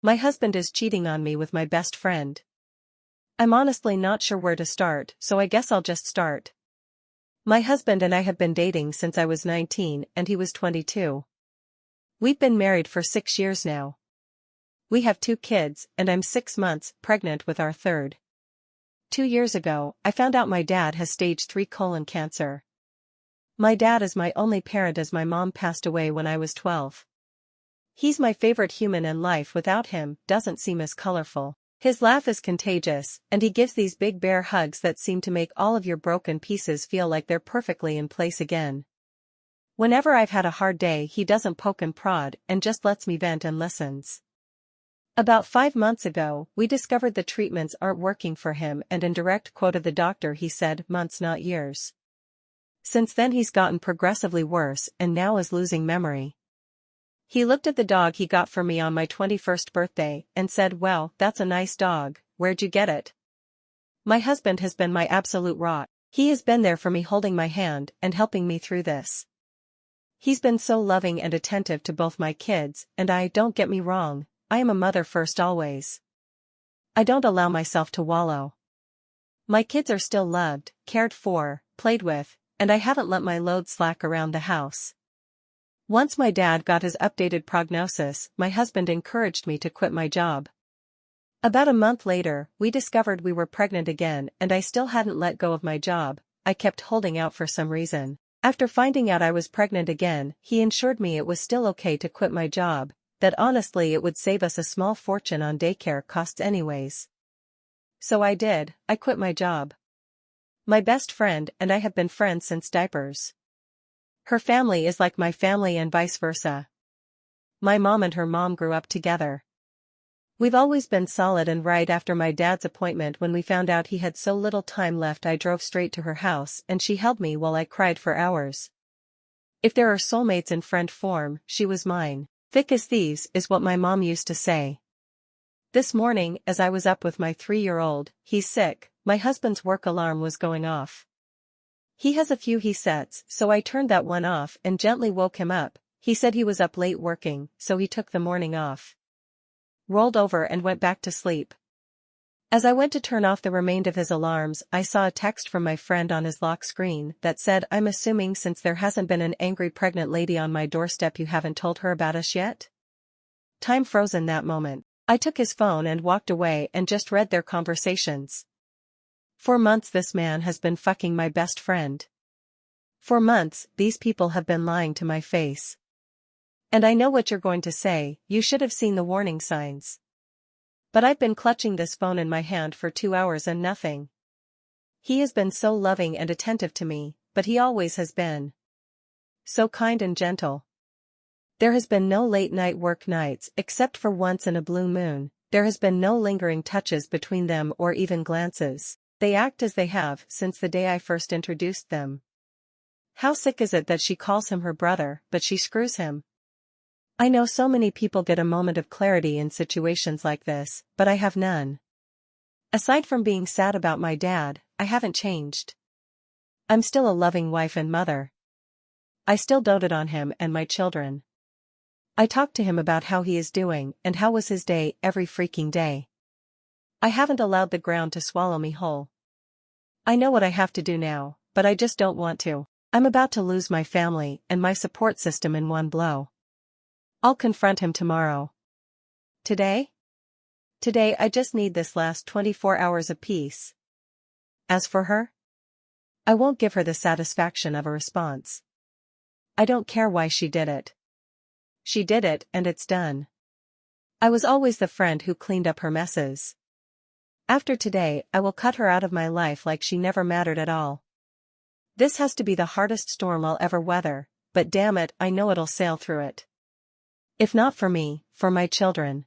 My husband is cheating on me with my best friend. I'm honestly not sure where to start, so I guess I'll just start. My husband and I have been dating since I was 19 and he was 22. We've been married for 6 years now. We have 2 kids, and I'm 6 months pregnant with our third. 2 years ago, I found out my dad has stage 3 colon cancer. My dad is my only parent as my mom passed away when I was 12. He's my favorite human and life without him doesn't seem as colorful. His laugh is contagious, and he gives these big bear hugs that seem to make all of your broken pieces feel like they're perfectly in place again. Whenever I've had a hard day, he doesn't poke and prod and just lets me vent and listens. About 5 months ago, we discovered the treatments aren't working for him, and in direct quote of the doctor he said, "Months not years." Since then he's gotten progressively worse and now is losing memory. He looked at the dog he got for me on my 21st birthday and said, "Well, that's a nice dog, where'd you get it?" My husband has been my absolute rock. He has been there for me, holding my hand and helping me through this. He's been so loving and attentive to both my kids, and don't get me wrong, I am a mother first always. I don't allow myself to wallow. My kids are still loved, cared for, played with, and I haven't let my load slack around the house. Once my dad got his updated prognosis, my husband encouraged me to quit my job. About a month later, we discovered we were pregnant again, and I still hadn't let go of my job. I kept holding out for some reason. After finding out I was pregnant again, he assured me it was still okay to quit my job, that honestly it would save us a small fortune on daycare costs anyways. So I did, I quit my job. My best friend and I have been friends since diapers. Her family is like my family and vice versa. My mom and her mom grew up together. We've always been solid, and right after my dad's appointment, when we found out he had so little time left, I drove straight to her house and she held me while I cried for hours. If there are soulmates in friend form, she was mine. Thick as thieves is what my mom used to say. This morning, as I was up with my 3-year-old, he's sick, my husband's work alarm was going off. He has a few he sets, so I turned that one off and gently woke him up. He said he was up late working, so he took the morning off. Rolled over and went back to sleep. As I went to turn off the remainder of his alarms, I saw a text from my friend on his lock screen that said, "I'm assuming since there hasn't been an angry pregnant lady on my doorstep you haven't told her about us yet?" Time froze in that moment. I took his phone and walked away and just read their conversations. For months this man has been fucking my best friend. For months, these people have been lying to my face. And I know what you're going to say, you should have seen the warning signs. But I've been clutching this phone in my hand for 2 hours and nothing. He has been so loving and attentive to me, but he always has been. So kind and gentle. There has been no late night work nights except for once in a blue moon. There has been no lingering touches between them or even glances. They act as they have since the day I first introduced them. How sick is it that she calls him her brother, but she screws him? I know so many people get a moment of clarity in situations like this, but I have none. Aside from being sad about my dad, I haven't changed. I'm still a loving wife and mother. I still doted on him and my children. I talk to him about how he is doing and how was his day every freaking day. I haven't allowed the ground to swallow me whole. I know what I have to do now, but I just don't want to. I'm about to lose my family and my support system in one blow. I'll confront him tomorrow. Today? Today I just need this last 24 hours of peace. As for her? I won't give her the satisfaction of a response. I don't care why she did it. She did it and it's done. I was always the friend who cleaned up her messes. After today, I will cut her out of my life like she never mattered at all. This has to be the hardest storm I'll ever weather, but damn it, I know it'll sail through it. If not for me, for my children.